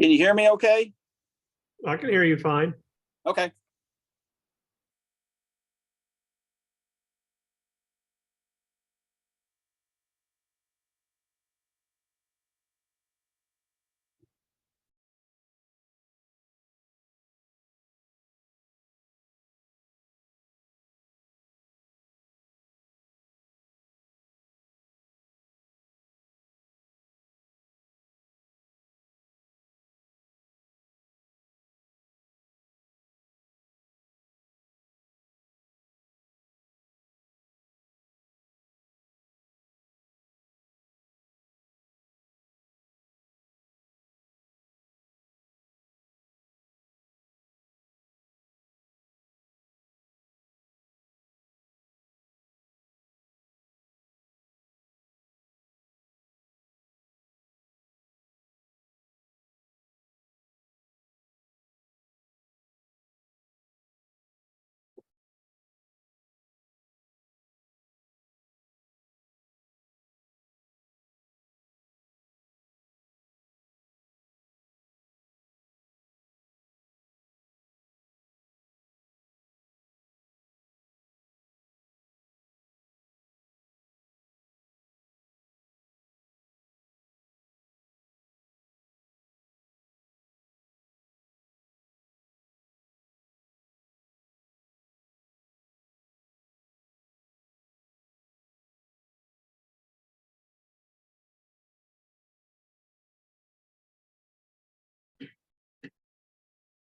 Can you hear me okay? I can hear you fine. Okay.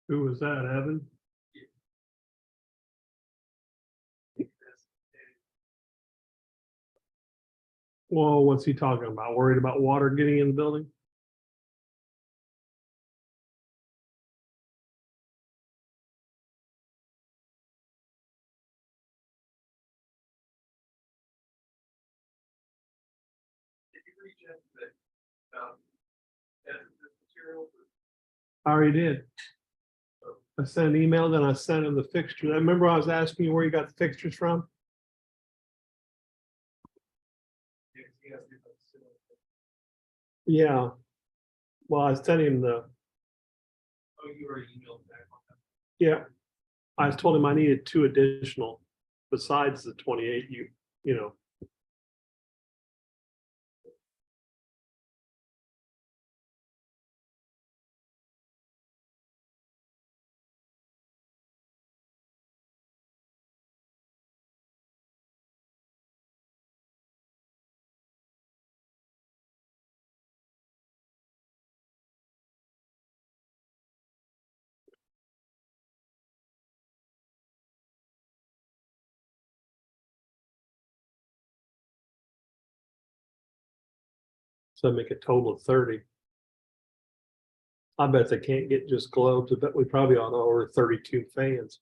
Who was that, Evan? Well, what's he talking about? Worried about water getting in the building? I already did. I sent an email, then I sent him the fixtures. I remember I was asking you where you got the fixtures from? Yeah. Well, I sent him the. Oh, you already emailed back on that. Yeah. I told him I needed 2 additional besides the 28 you know. So make a total of 30. I bet they can't get just globes. I bet we probably ought to order 32 fans.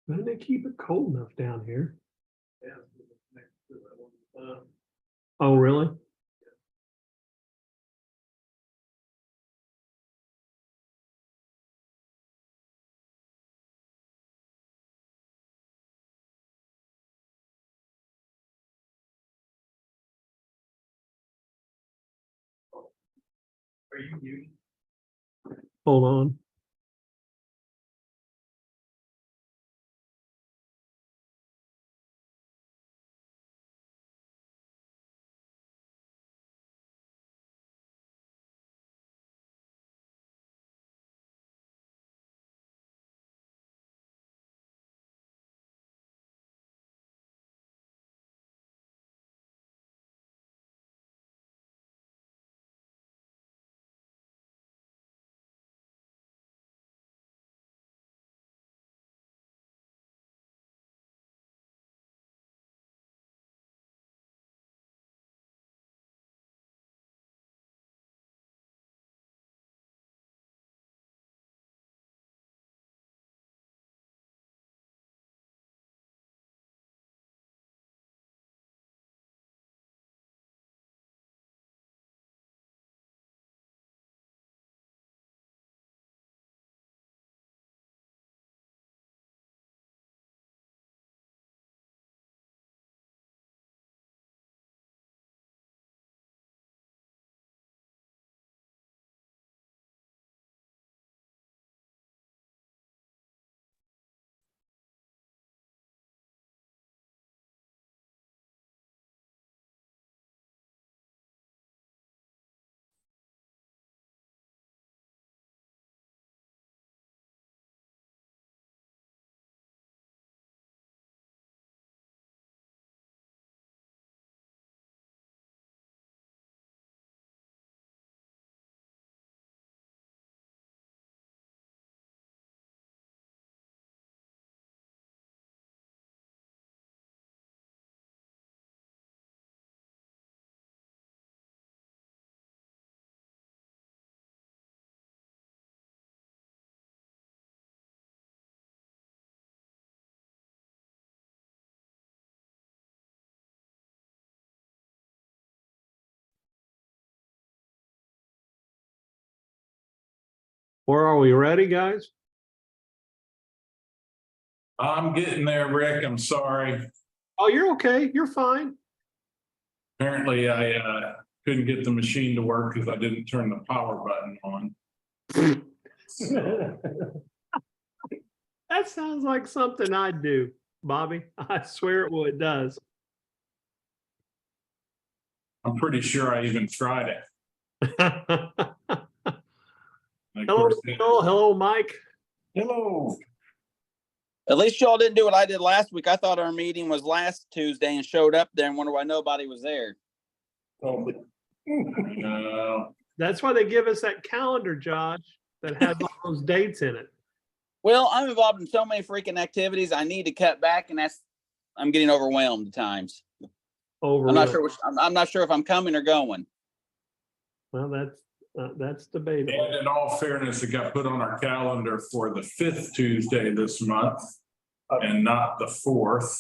Why didn't they keep it cold enough down here? Oh, really? Are you muted? Hold on. Or are we ready, guys? I'm getting there, Rick. I'm sorry. Oh, you're okay. You're fine. Apparently I couldn't get the machine to work because I didn't turn the power button on. That sounds like something I'd do, Bobby. I swear it does. I'm pretty sure I even tried it. And of Hello, course, Bill. Hello, Mike. hello. At least y'all didn't do what I did last week. I thought our meeting was last Tuesday and showed up there and wonder why nobody was there. Uh, That's why they give us that calendar, Josh, that has all those dates in it. Well, I'm involved in so many freaking activities. I need to cut back, and I'm getting overwhelmed at times. I'm not sure I'm not sure if I'm coming or going. Well, that's debatable. And in all fairness, it got put on our calendar for the 5th Tuesday this month and not the 4th.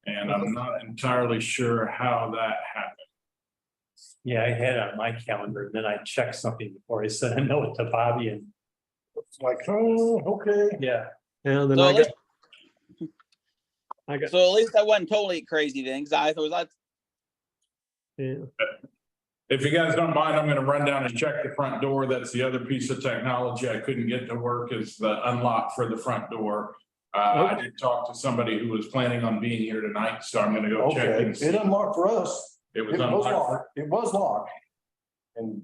And I'm not entirely sure how that happened. Yeah, I had it on my calendar, and then I checked something before I said I know it to Bobby, and it's like, oh, okay, yeah. And then So I got, So at least I wasn't totally crazy then, because I thought yeah. If you guys don't mind, I'm gonna run down and check the front door. That's the other piece of technology I couldn't get to work, is the unlock for the front door. I did talk to somebody who was planning on being here tonight, so I'm gonna go check Okay, and see. it unlocked for us. It was It was unlocked. locked. It was locked. And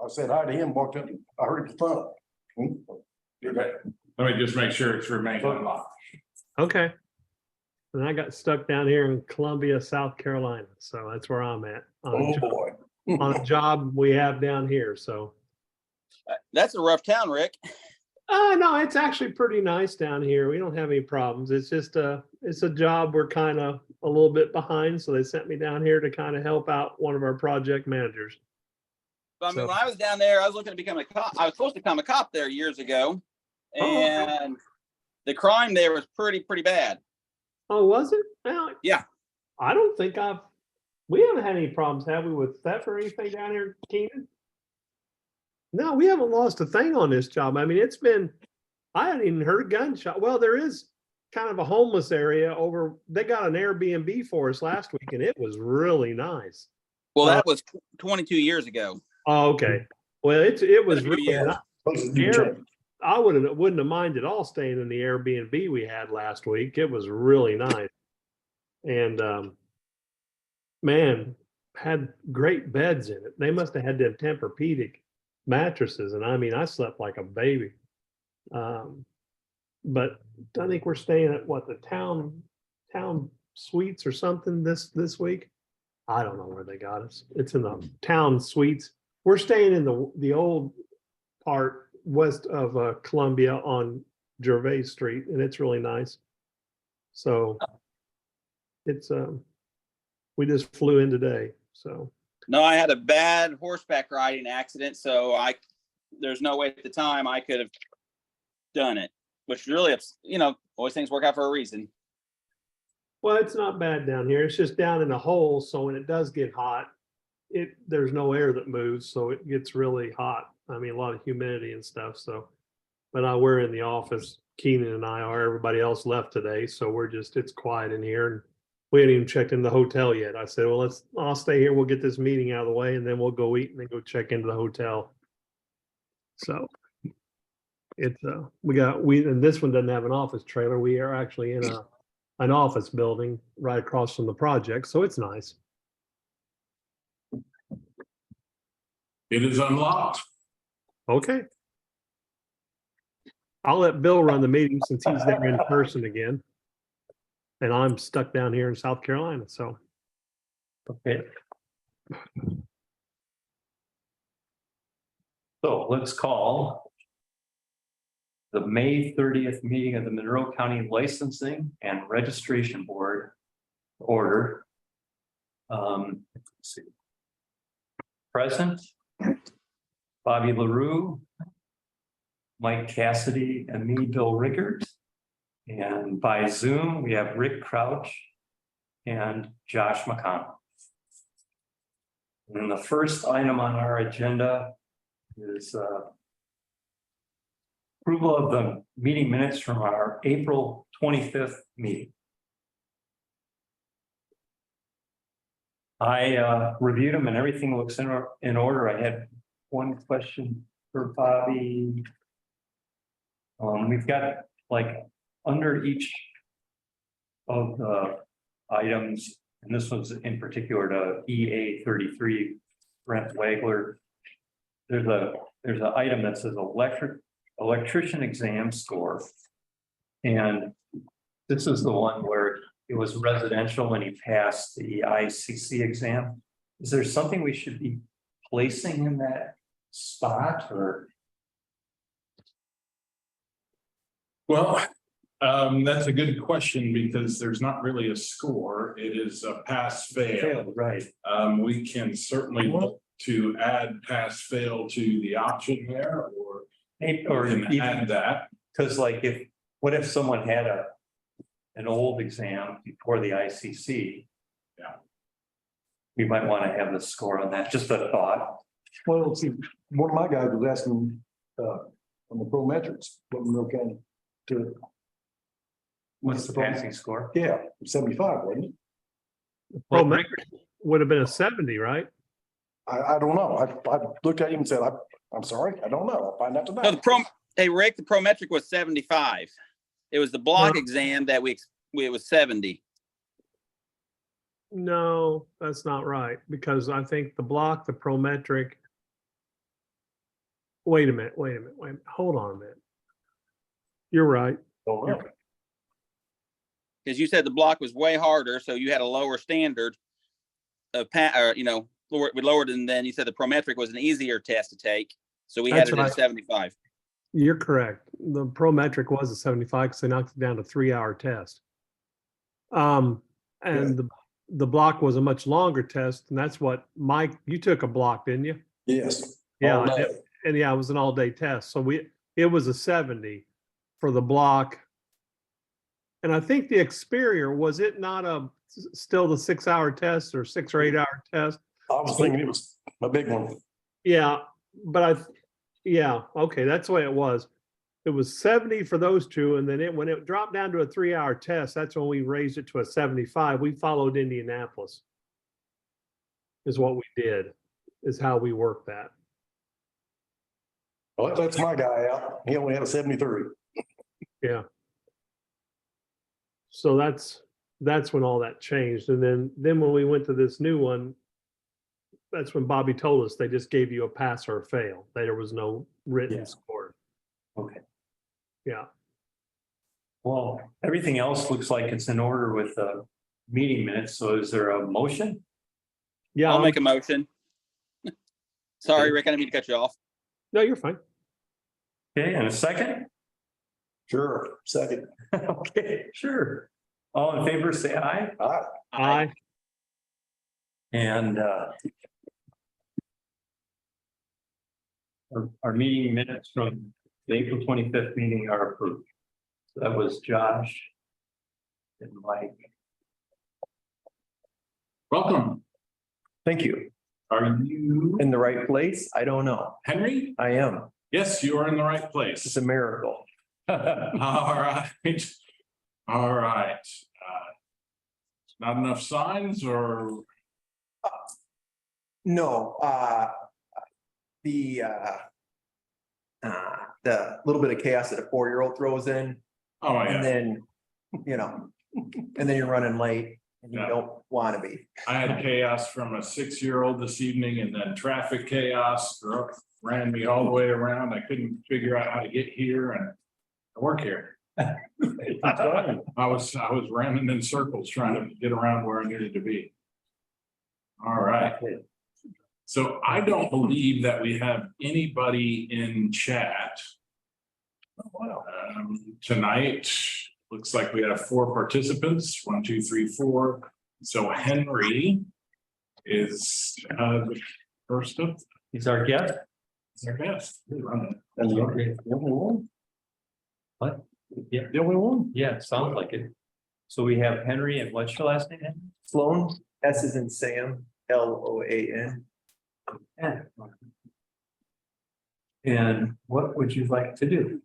I said hi to him, walked up, I heard the thump. Okay. Let me just make sure it's remained unlocked. Okay. And I got stuck down here in Columbia, South Carolina. So that's where I'm at. Oh, boy. On a job we have down here. So that's a rough town, Rick. no, it's actually pretty nice down here. We don't have any problems. It's just it's a job we're kind of a little bit behind. So they sent me down here to kind of help out one of our project managers. But I mean, So- when I was down there, I was looking to become a cop. I was supposed to become a cop there years ago. Oh, okay. And the crime there was pretty bad. Oh, was it? Well, Yeah. I don't think we haven't had any problems, have we, with theft or anything down here, Keenan? No, we haven't lost a thing on this job. I mean, I hadn't even heard a gunshot. Well, there is kind of a homeless area over, they got an Airbnb for us last week and it was really nice. Well, that was 22 years ago. Oh, okay. Well, it was really, Yeah. I wouldn't have minded at all staying in the Airbnb we had last week. It was really nice. And, man, had great beds in it. They must have had them Tempur-Pedic mattresses. And I mean, I slept like a baby. But I think we're staying at what, the town suites or something this week. I don't know where they got us. It's in the town suites. We're staying in the old part west of Columbia on Gervais Street, and it's really nice. So it's we just flew in today. So No, I had a bad horseback riding accident, so there's no way at the time I could have done it, which really, always things work out for a reason. well, it's not bad down here. It's just down in a hole, so when it does get hot, there's no air that moves, so it gets really hot. I mean, a lot of humidity and stuff. So, but we're in the office. Keenan and I are. Everybody else left today, so it's quiet in here, and we hadn't even checked in the hotel yet. I said, well, I'll stay here. We'll get this meeting out of the way, and then we'll go eat and then go check into the hotel. So it's and this one doesn't have an office trailer. We are actually in an office building right across from the project, so it's nice. It is unlocked. Okay. I'll let Bill run the meeting since he's there in person again. And I'm stuck down here in South Carolina, so. Okay. So let's call the May 30th meeting of the Monroe County Licensing and Registration Board order. Let's see. Present, Bobby LaRue, Mike Cassidy, and me, Bill Rickard. And by Zoom, we have Rick Crouch and Josh McConnell. And the first item on our agenda is approval of the meeting minutes from our April 25th meeting. I reviewed them and everything looks in order. I had one question for Bobby. We've got like under each of the items, and this one's in particular to EA 33, Brent Wagler. There's an item that says electrician exam score. And this is the one where it was residential and he passed the ICC exam. Is there something we should be placing in that spot or? Well, that's a good question because there's not really a score. It is a pass fail. Right. We can certainly look to add pass fail to the option there or Or we can add that. because like what if someone had an old exam before the ICC? Yeah. We might want to have the score on that, just a thought. Well, see, one of my guys was asking, on the Prometrics, what Monroe County to, What's the passing score? yeah, 75, wasn't it? Prometric would have been a 70, right? I don't know. I looked at him and said, I'm sorry, I don't know. I'll find out No, tonight. hey, Rick, the Prometric was 75. It was the block No. exam that it was 70. No, that's not right, because I think the block, the Prometric. Wait a minute, hold on a minute. You're right. Don't know. Because you said the block was way harder, so you had a lower standard of we lowered it, and then you said the Prometric was an easier test to take, so we had That's it at right. 75. You're correct. The Prometric was a 75 because they knocked it down to 3-hour test. And the block was a much longer test, and that's what Mike, you took a block, didn't you? Yes. Yeah, All day. and yeah, it was an all-day test. So it was a 70 for the block. And I think the Experior, was it not still the 6-hour test or 6 or 8-hour test? I was thinking it was a big one. Yeah, but okay, that's the way it was. It was 70 for those two, and then when it dropped down to a 3-hour test, that's when we raised it to a 75. We followed Indianapolis. Is what we did, is how we worked that. Well, that's my guy out. He only had a 73. Yeah. So that's when all that changed. And then when we went to this new one, that's when Bobby told us they just gave you a pass or a fail. There was no written Yeah. score. Okay. Yeah. Well, everything else looks like it's in order with the meeting minutes. So is there a motion? Yeah. I'll make a motion. Sorry, Rick, I didn't mean to cut you off. No, you're fine. Okay, and a second? Sure, second. Okay, sure. All in favor, say aye. Aye. And our meeting minutes from the April 25th meeting are approved. So that was Josh and Mike. Welcome. Thank you. Are you In the right place? I don't know. Henry? I am. Yes, you are in the right It's place. a miracle. All right. All right. Not enough signs or, No, the little bit of chaos that a 4-year-old throws in, oh, and yeah, then, and then you're running late and you Yeah. don't want to be. I had chaos from a 6-year-old this evening and then traffic chaos ran me all the way around. I couldn't figure out how to get here and I work here. I was running in circles trying to get around where I needed to be. All right. So I don't believe that we have anybody in chat. Tonight, looks like we have 4 participants, 1, 2, 3, 4. So Henry is the first up. He's our guest. He's our guest. And the only one? What? Yeah, The only one? yeah, sounds like it. So we have Henry, and what's your last name? Sloan, S is in Sam, LOAN. And what would you like to do?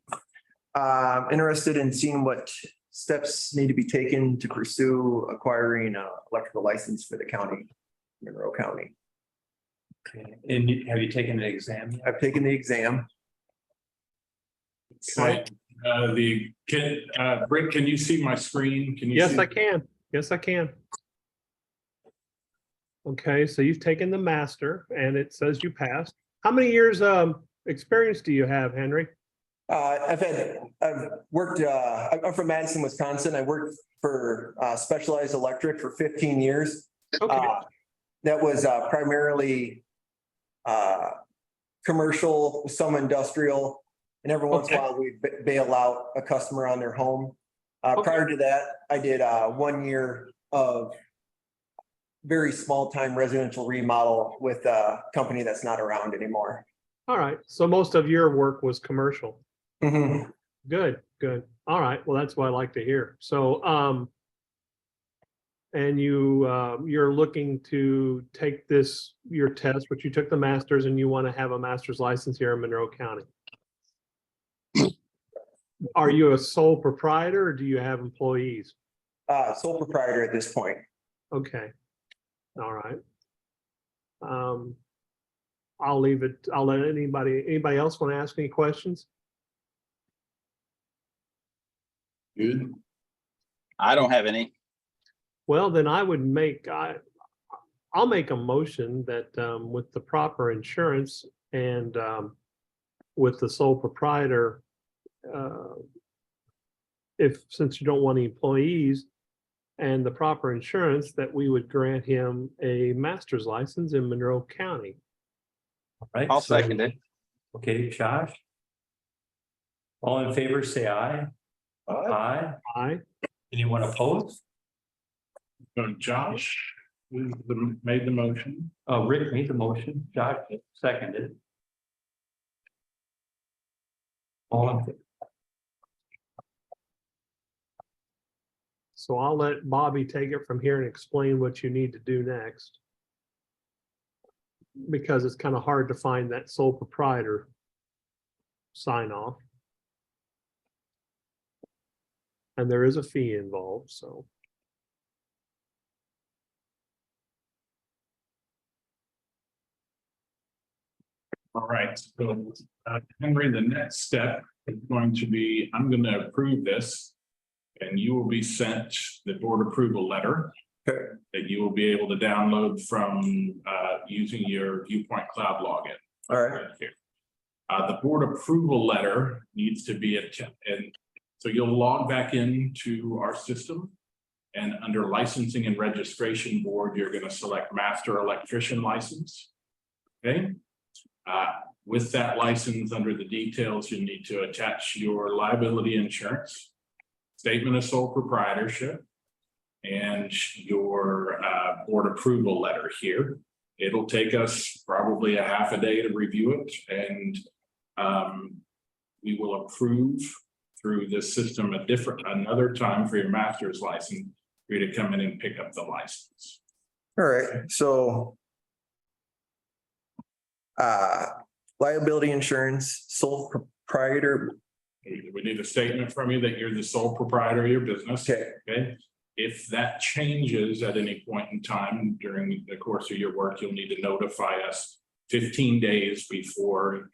Interested in seeing what steps need to be taken to pursue acquiring a electrical license for the county, Monroe County. Okay. And have you taken an exam? yet? I've taken the exam. Okay, Rick, can you see my screen? Can you? Yes, see- I can. Yes, I can. Okay, so you've taken the master and it says you passed. How many years experience do you have, Henry? I've worked, I'm from Madison, Wisconsin. I worked for Specialized Electric for 15 years. Okay, That was primarily commercial, some industrial, and every once in a Okay. while we bail out a customer on their home. Prior to that, I did 1 year of very small time residential remodel with a company that's not around anymore. all right. So most of your work was commercial. Mhm. Good, good. All right. Well, that's what I like to hear. So, and you're looking to take your test, but you took the master's and you want to have a master's license here in Monroe County. Are you a sole proprietor or do you have employees? Sole proprietor at this point. Okay. All right. I'll leave it. I'll let anybody else want to ask any questions? Good. I don't have any. Well, then I would I'll make a motion that with the proper insurance and with the sole proprietor, since you don't want any employees and the proper insurance, that we would grant him a master's license in Monroe County. Right? I'll so- second it. Okay, Josh? All in favor, say aye. Aye. Aye. Anyone opposed? So Josh made the motion. Rick made the motion, Josh seconded. All in favor? So I'll let Bobby take it from here and explain what you need to do next. Because it's kind of hard to find that sole proprietor sign off. And there is a fee involved, so. All right, so Henry, the next step is going to be, I'm going to approve this. And you will be sent the board approval letter. Okay. That you will be able to download from using your Viewpoint Cloud login. All right. Here. The board approval letter needs to be and so you'll log back into our system. And under licensing and registration board, you're going to select master electrician license. Okay. With that license, under the details, you need to attach your liability insurance, statement of sole proprietorship, and your board approval letter here. It'll take us probably a half a day to review it, and we will approve through this system another time for your master's license for you to come in and pick up the license. All right, so liability insurance, sole proprietor. We need a statement from you that you're the sole proprietor of your business. Okay. Okay. If that changes at any point in time during the course of your work, you'll need to notify us 15 days before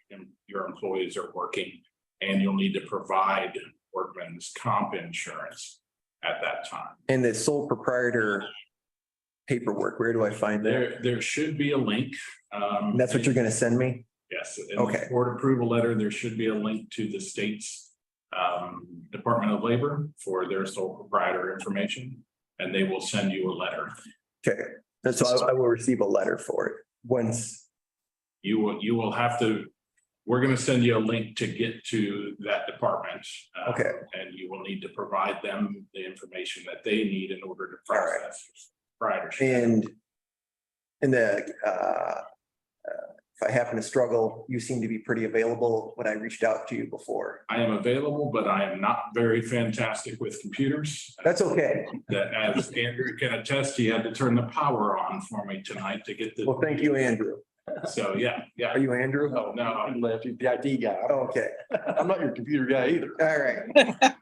your employees are working. And you'll need to provide workman's comp insurance at that time. And the sole proprietor paperwork, where do I find that? There should be a link. That's what you're gonna send me? Yes, in Okay. the board approval letter, there should be a link to the state's Department of Labor for their sole proprietor information, and they will send you a letter. Okay, and so I will receive a letter for it once. You will have to, we're gonna send you a link to get to that department. Okay. And you will need to provide them the information that they need in order to All right. process proprietorship. And in the, if I happen to struggle, you seem to be pretty available when I reached out to you before. I am available, but I am not very fantastic with computers. That's okay. That, as Andrew can attest, he had to turn the power on for me tonight to get the. Well, thank you, Andrew. So, yeah, Are you Andrew? No, no, I'm Lefty, the IT guy. Okay, I'm not your computer guy either. all right.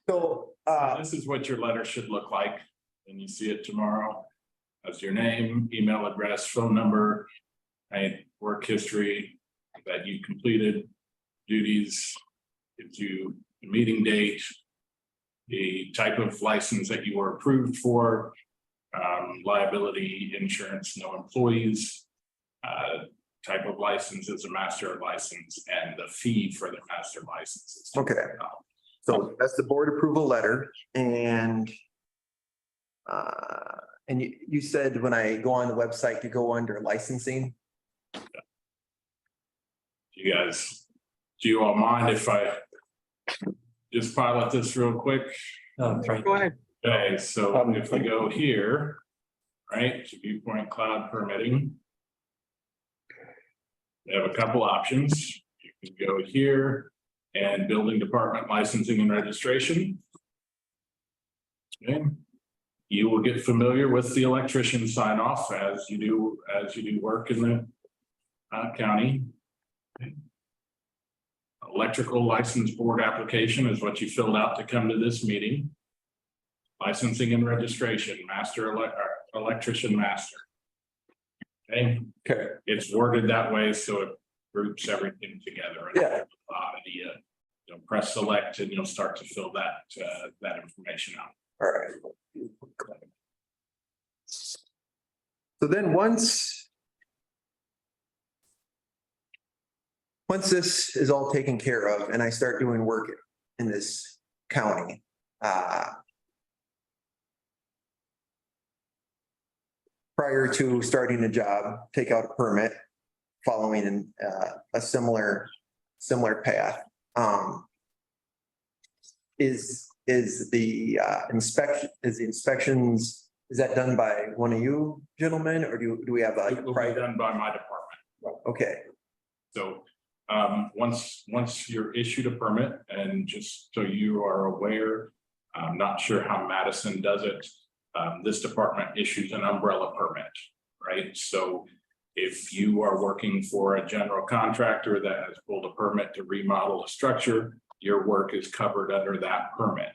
So, this is what your letter should look like, and you see it tomorrow. That's your name, email address, phone number, and work history that you completed, duties, gives you the meeting date, the type of license that you were approved for, liability insurance, no employees, type of license is a master license, and the fee for the master license is okay, so that's the board approval letter and you said when I go on the website to go under licensing, You guys, do you all mind if I just pilot this real quick? Frank, Go ahead. Okay, so if we go here, right, to viewpoint cloud permitting. We have a couple options. You can go here and building department licensing and registration. Okay. You will get familiar with the electrician sign off as you do work in the county. Electrical license board application is what you filled out to come to this meeting. Licensing and registration, electrician master. Okay, okay, it's worded that way, so it groups everything together. And Yeah. You'll press select and you'll start to fill that information out. all right. So then once this is all taken care of and I start doing work in this county, prior to starting a job, take out a permit, following a similar path. Is the inspections, is that done by one of you gentlemen, or do we have It a will be private? done by my department. Okay, So once you're issued a permit, and just so you are aware, I'm not sure how Madison does it. This department issues an umbrella permit, right? So if you are working for a general contractor that has pulled a permit to remodel a structure, your work is covered under that permit.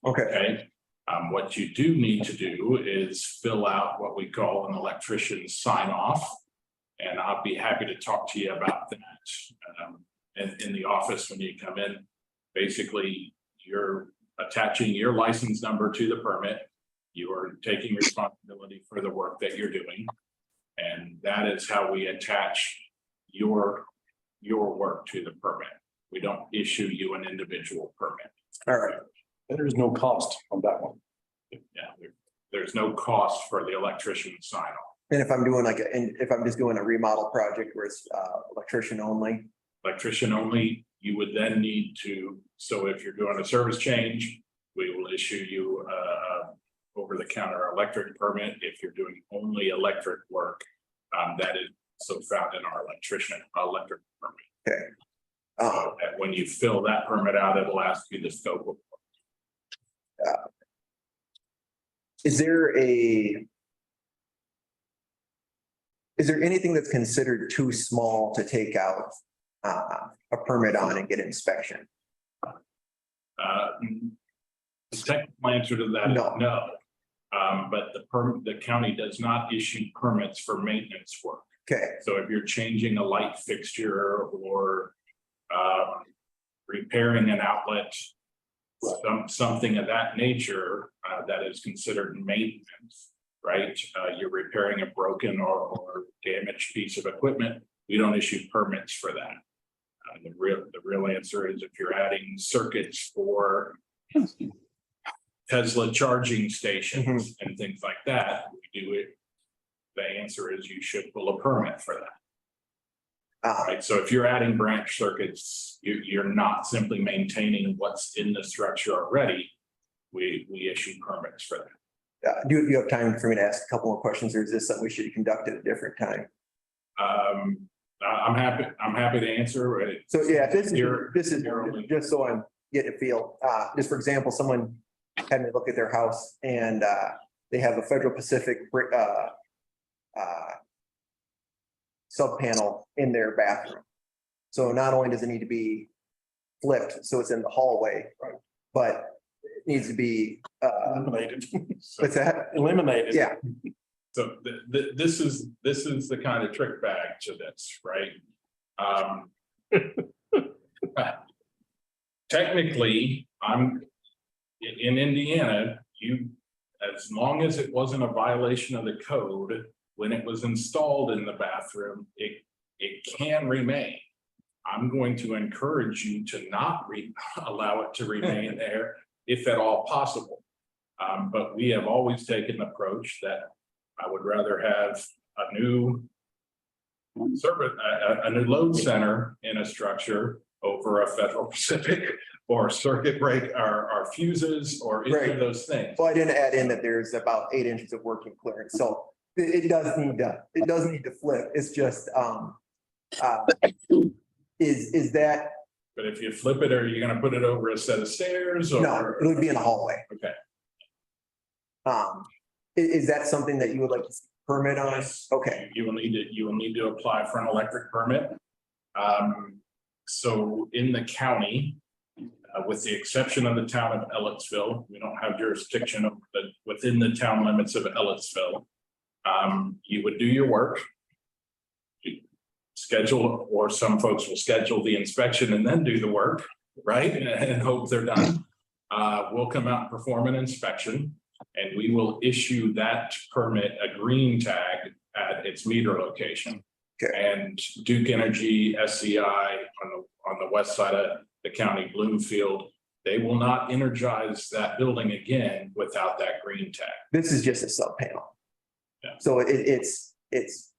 okay, Okay, what you do need to do is fill out what we call an electrician sign off. And I'll be happy to talk to you about that in the office when you come in. Basically, you're attaching your license number to the permit. You are taking responsibility for the work that you're doing. And that is how we attach your work to the permit. We don't issue you an individual permit. all right, And there's no cost on that one. Yeah, there's no cost for the electrician sign off. and if I'm doing and if I'm just doing a remodel project where it's electrician only, Electrician only, you would then need to, so if you're doing a service change, we will issue you over-the-counter electric permit. If you're doing only electric work, that is so found in our electric permit. And when you fill that permit out, it'll ask you the scope of. is there anything that's considered too small to take out a permit on and get inspection? The technical answer to that is No. no. But the county does not issue permits for maintenance work. Okay, So if you're changing a light fixture or repairing an outlet, something of that nature that is considered maintenance, right? You're repairing a broken or damaged piece of equipment, we don't issue permits for that. The real answer is if you're adding circuits for Tesla charging stations and things like that, we do it. The answer is you should pull a permit for that. Right, so if you're adding branch circuits, you're not simply maintaining what's in the structure already. We issue permits for that. do you have time for me to ask a couple more questions, or is this something we should conduct at a different time? I'm happy to answer. So yeah, this is You're only- just so I'm getting a feel, just for example, someone had me look at their house and sub panel in their bathroom. So not only does it need to be flipped, so it's in the hallway, but it needs to be, Eliminated. what's that? Eliminated. Yeah, So this is the kind of trick bag to this, right? Technically, in Indiana, as long as it wasn't a violation of the code, when it was installed in the bathroom, it can remain. I'm going to encourage you to not allow it to remain there if at all possible. But we have always taken the approach that I would rather have a new service, a new load center in a structure over a Federal Pacific or circuit break or fuses or any Right. of those things. well, I didn't add in that there's about 8 inches of working clearance, so it does need to flip. It's just, is that, But if you flip it, are you gonna put it over a set of stairs or? no, it would be in a hallway. Okay. Is that something that you would like to see permit on? Yes. Okay, You will need to apply for an electric permit. So in the county, with the exception of the town of Ellettsville, we don't have jurisdiction within the town limits of Ellettsville. You would do your work. You schedule, or some folks will schedule the inspection and then do the work, right? And hope they're done. We'll come out and perform an inspection. And we will issue that permit a green tag at its meter location. Okay. And Duke Energy, SCI on the west side of the county, Bloomfield, they will not energize that building again without that green tag. this is just a sub panel. Yeah. So it's, Yes,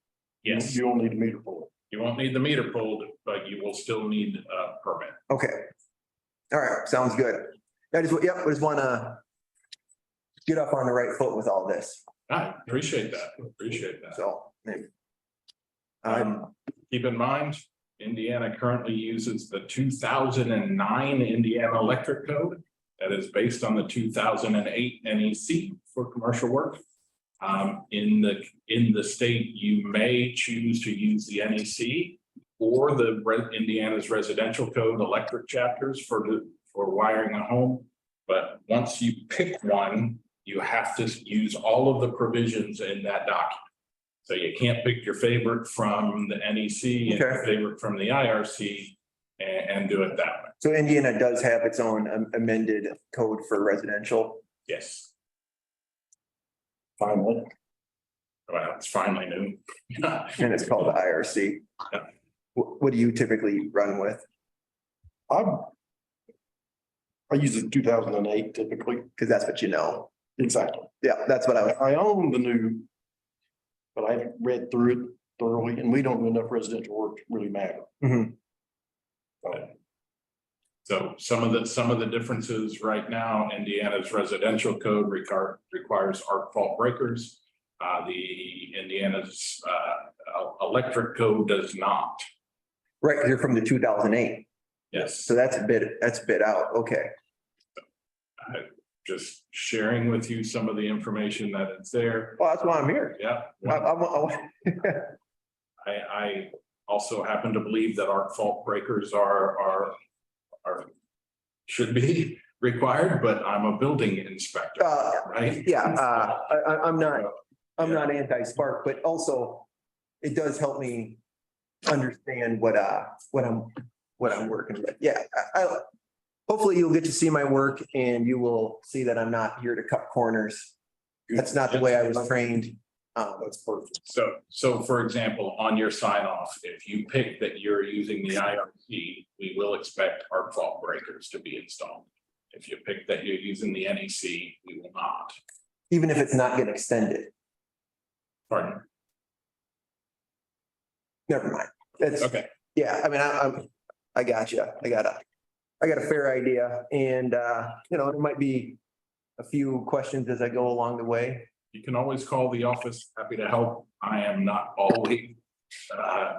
You don't need a meter for you won't need the meter pulled, but you will still need a permit. okay. All right, sounds good. I just wanna get up on the right foot with all this, I appreciate that. so. Keep in mind, Indiana currently uses the 2009 Indiana Electric Code that is based on the 2008 NEC for commercial work. In the state, you may choose to use the NEC or the Indiana's residential code electric chapters for wiring a home. But once you pick one, you have to use all of the provisions in that document. So you can't pick your favorite from the NEC and your favorite from the IRC and do it that way. So Indiana does have its own amended code for residential. Yes, finally. well, it's finally new. And it's called the IRC. What do you typically run with? I use the 2008 typically. Because that's what you know. Exactly. Yeah, that's what I was, I own the new, but I haven't read through it thoroughly, and we don't do enough residential work to really matter. Mhm. So some of the differences right now, Indiana's residential code requires arc fault breakers. The Indiana's electric code does not. right, because you're from the 2008. Yes. So that's a bit out. Okay. Just sharing with you some of the information that is there. Well, that's why I'm here. Yeah. I also happen to believe that arc fault breakers should be required, but I'm a building inspector, right? Yeah, I'm not anti-spark, but also it does help me understand what I'm working with. Yeah, hopefully you'll get to see my work and you will see that I'm not here to cut corners. That's not the way I was trained. That's perfect. So for example, on your sign off, if you pick that you're using the IRC, we will expect arc fault breakers to be installed. If you pick that you're using the NEC, we will not. Even if it's not getting extended, Pardon? never mind. That's, Okay. yeah, I mean, I got you. I got a fair idea and, there might be a few questions as I go along the way. You can always call the office. Happy to help. I am not always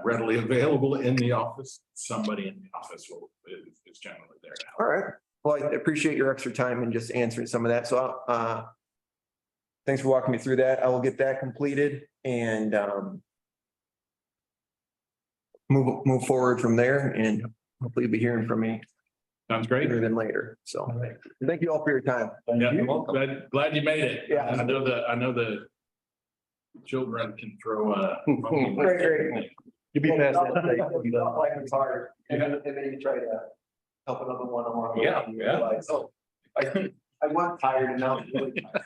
readily available in the office. Somebody in the office is generally there to help. All right. Well, I appreciate your extra time and just answering some of that. So, thanks for walking me through that. I will get that completed and, move forward from there and hopefully you'll be hearing from me Sounds great. sooner than later. So thank you all for your time. Yeah, you. glad you made it. Yeah. I know the children can throw a. Great. You'll be past that. Like it's hard. And then you try to help another one along. the way, Yeah, and you yeah. realize, oh, I was tired and now. I'm really tired.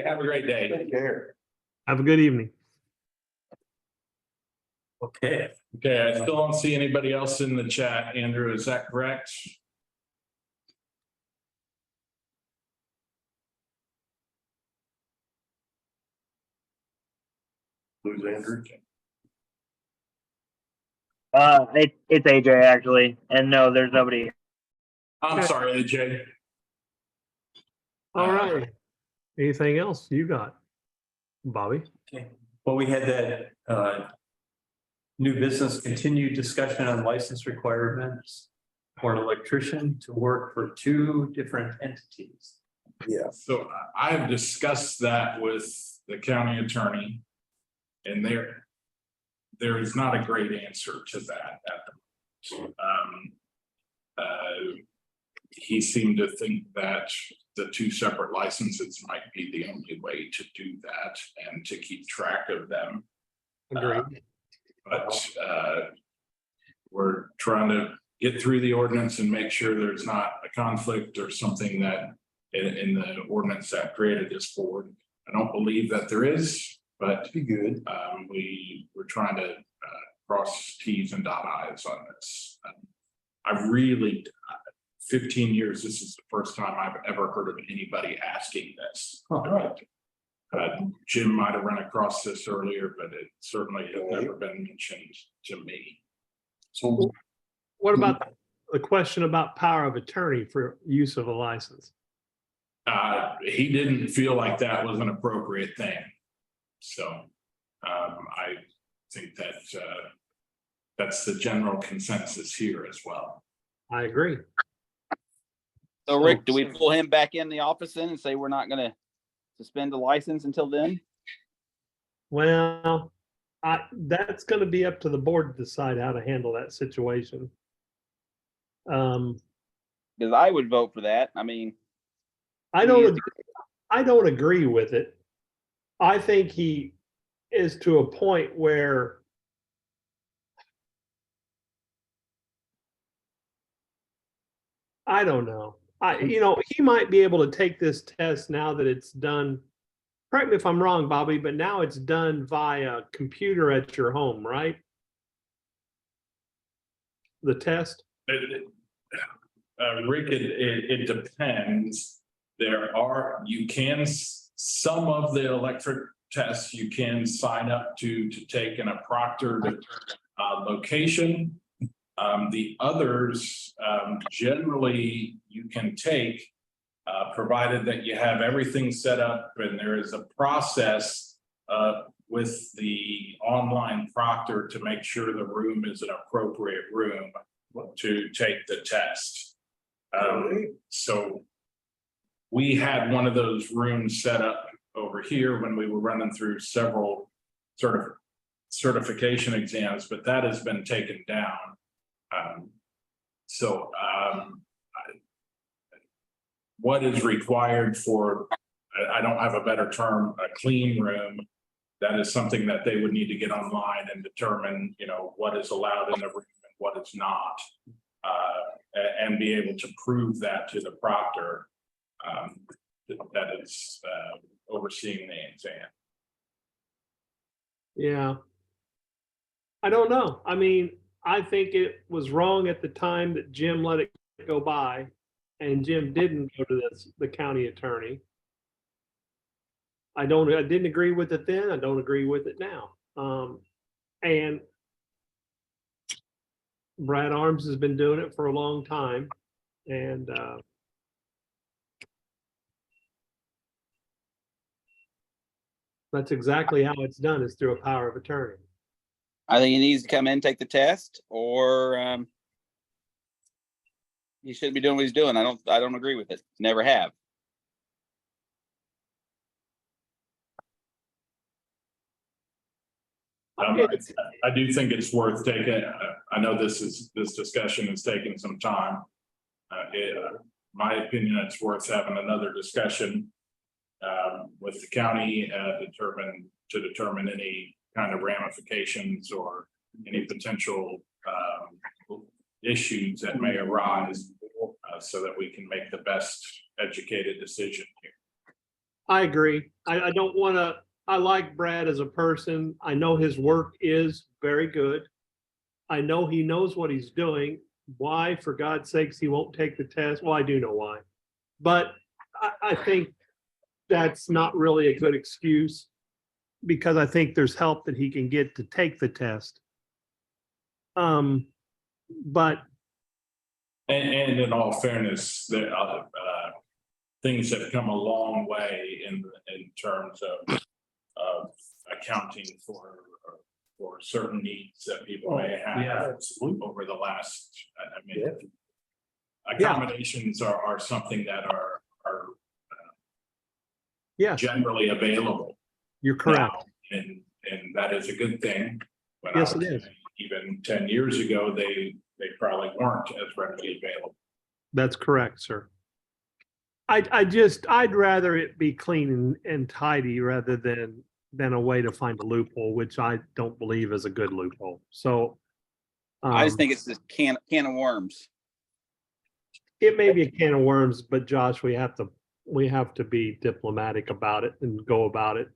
Have a great day. Take care. Have a good evening. Okay. Okay, I still don't see anybody else in the chat. Andrew, is that correct? Lose Andrew. It's AJ actually, and no, there's nobody. I'm sorry, AJ. All right. Anything else you got, Bobby? Okay. Well, we had that new business continued discussion on license requirements for an electrician to work for 2 different entities. Yeah. So I have discussed that with the county attorney. And there is not a great answer to that at the moment. He seemed to think that the 2 separate licenses might be the only way to do that and to keep track of them. Agreed. But we're trying to get through the ordinance and make sure there's not a conflict or something that in the ordinance that created this board. I don't believe that there is, but Be good. we're trying to cross T's and dot I's on this. I really, 15 years, this is the first time I've ever heard of anybody asking this. Jim might have run across this earlier, but it certainly has never been mentioned to me. So What about the question about power of attorney for use of a license? He didn't feel like that was an appropriate thing. So I think that that's the general consensus here as well. I agree. So Rick, do we pull him back in the office then and say we're not gonna suspend the license until then? Well, that's gonna be up to the board to decide how to handle that situation. Because I would vote for that. I mean, I don't agree with it. I think he is to a point where I don't know. He might be able to take this test now that it's done. Correct me if I'm wrong, Bobby, but now it's done via computer at your home, right? The test? Rick, it depends. Some of the electric tests you can sign up to take in a proctored location. The others, generally you can take, provided that you have everything set up and there is a process with the online proctor to make sure the room is an appropriate room to take the test. So we had one of those rooms set up over here when we were running through several sort of certification exams, but that has been taken down. What is required for, I don't have a better term, a clean room, that is something that they would need to get online and determine, what is allowed in the room and what is not. And be able to prove that to the proctor that is overseeing the exam. Yeah. I don't know. I mean, I think it was wrong at the time that Jim let it go by, and Jim didn't go to the county attorney. I didn't agree with it then. I don't agree with it now. And Brad Arms has been doing it for a long time, and that's exactly how it's done, is through a power of attorney. I think he needs to come in, take the test, or he shouldn't be doing what he's doing. I don't agree with it. Never have. I do think it's worth taking, I know this discussion is taking some time. My opinion, it's worth having another discussion with the county, to determine any kind of ramifications or any potential issues that may arise, so that we can make the best educated decision here. I agree. I don't want to, I like Brad as a person. I know his work is very good. I know he knows what he's doing. Why, for God's sakes, he won't take the test? Well, I do know why. But I think that's not really a good excuse, because I think there's help that he can get to take the test. But And in all fairness, there are things have come a long way in terms of accounting for certain needs that people may yeah, have over the last, I mean, Yeah. accommodations are something that are yes, generally available you're correct. now, and that is a good thing. When I Yes, it was is. Even 10 years ago, they probably weren't as readily available. That's correct, sir. I'd rather it be clean and tidy rather than a way to find a loophole, which I don't believe is a good loophole. So I just think it's this can of worms. it may be a can of worms, but Josh, we have to be diplomatic about it and go about it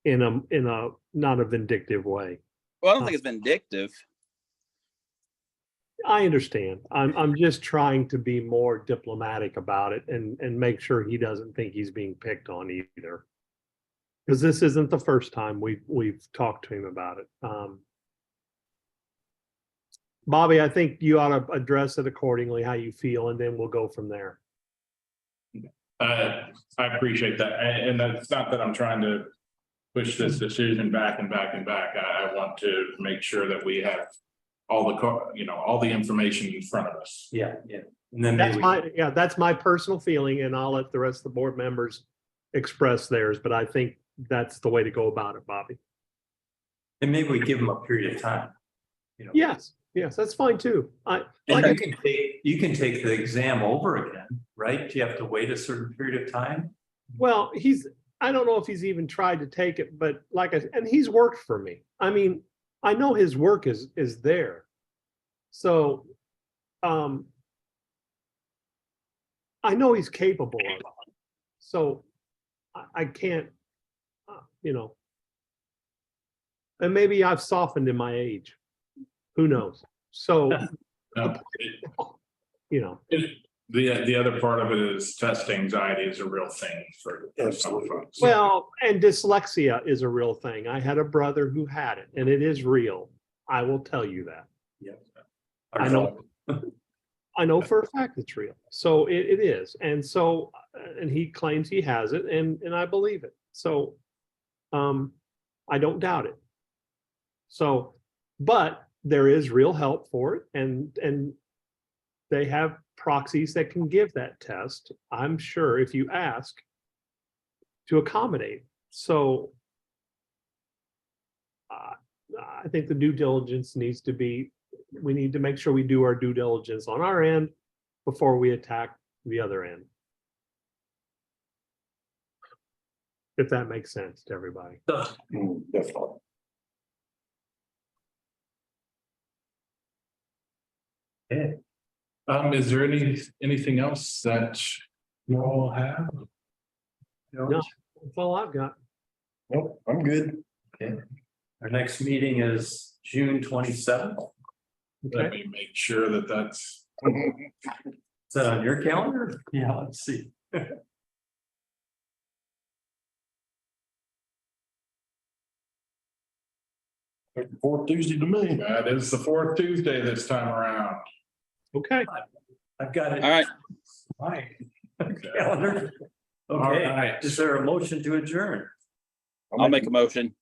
in a not a vindictive way. Well, I don't think it's vindictive. I understand. I'm just trying to be more diplomatic about it and make sure he doesn't think he's being picked on either. Because this isn't the first time we've talked to him about it. Bobby, I think you ought to address it accordingly, how you feel, and then we'll go from there. I appreciate that. And that's not that I'm trying to push this decision back and back and back. I want to make sure that we have all the information in front of us. yeah. And then That's maybe, that's my personal feeling, and I'll let the rest of the board members express theirs, but I think that's the way to go about it, Bobby. and maybe we give them a period of time. You know, Yes, that's fine too. and you can take the exam over again, right? Do you have to wait a certain period of time? Well, I don't know if he's even tried to take it, but and he's worked for me. I mean, I know his work is there. So, I know he's capable of it. So I can't, and maybe I've softened in my age. Who knows? So, Um, The other part of it is test anxiety is a real thing for some Absolutely. folks. well, and dyslexia is a real thing. I had a brother who had it, and it is real. I will tell you that. I know. I know for a fact it's real. So it is. And so, and he claims he has it, and I believe it. So I don't doubt it. So, but there is real help for it, and they have proxies that can give that test, I'm sure, if you ask, to accommodate. So I think the due diligence needs to be, we need to make sure we do our due diligence on our end before we attack the other end. If that makes sense to everybody. Definitely. Is there anything else that you all have? No, that's all I've got. Nope, I'm good. Okay. Our next meeting is June 27th. Let me make sure that that's, Is that on your calendar? Yeah, let's see. Fourth Tuesday to me. that is the fourth Tuesday this time around. Okay. I've got it. All right. My calendar. All Okay, right. is there a motion to adjourn? I'll make a motion.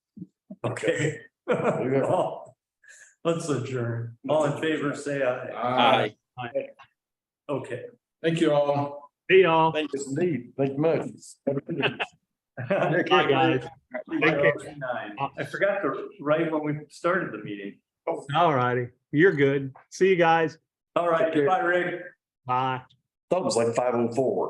Okay. Well, let's adjourn. All in favor, say aye. Aye. Okay. Thank you all. See y'all. Thank Yes, indeed. Thank you much. Have a good day. Bye, guys. Take care. I forgot to write when we started the meeting. All righty. You're good. See you guys. All right, goodbye, Rick. Bye. Thought it was like 5:04.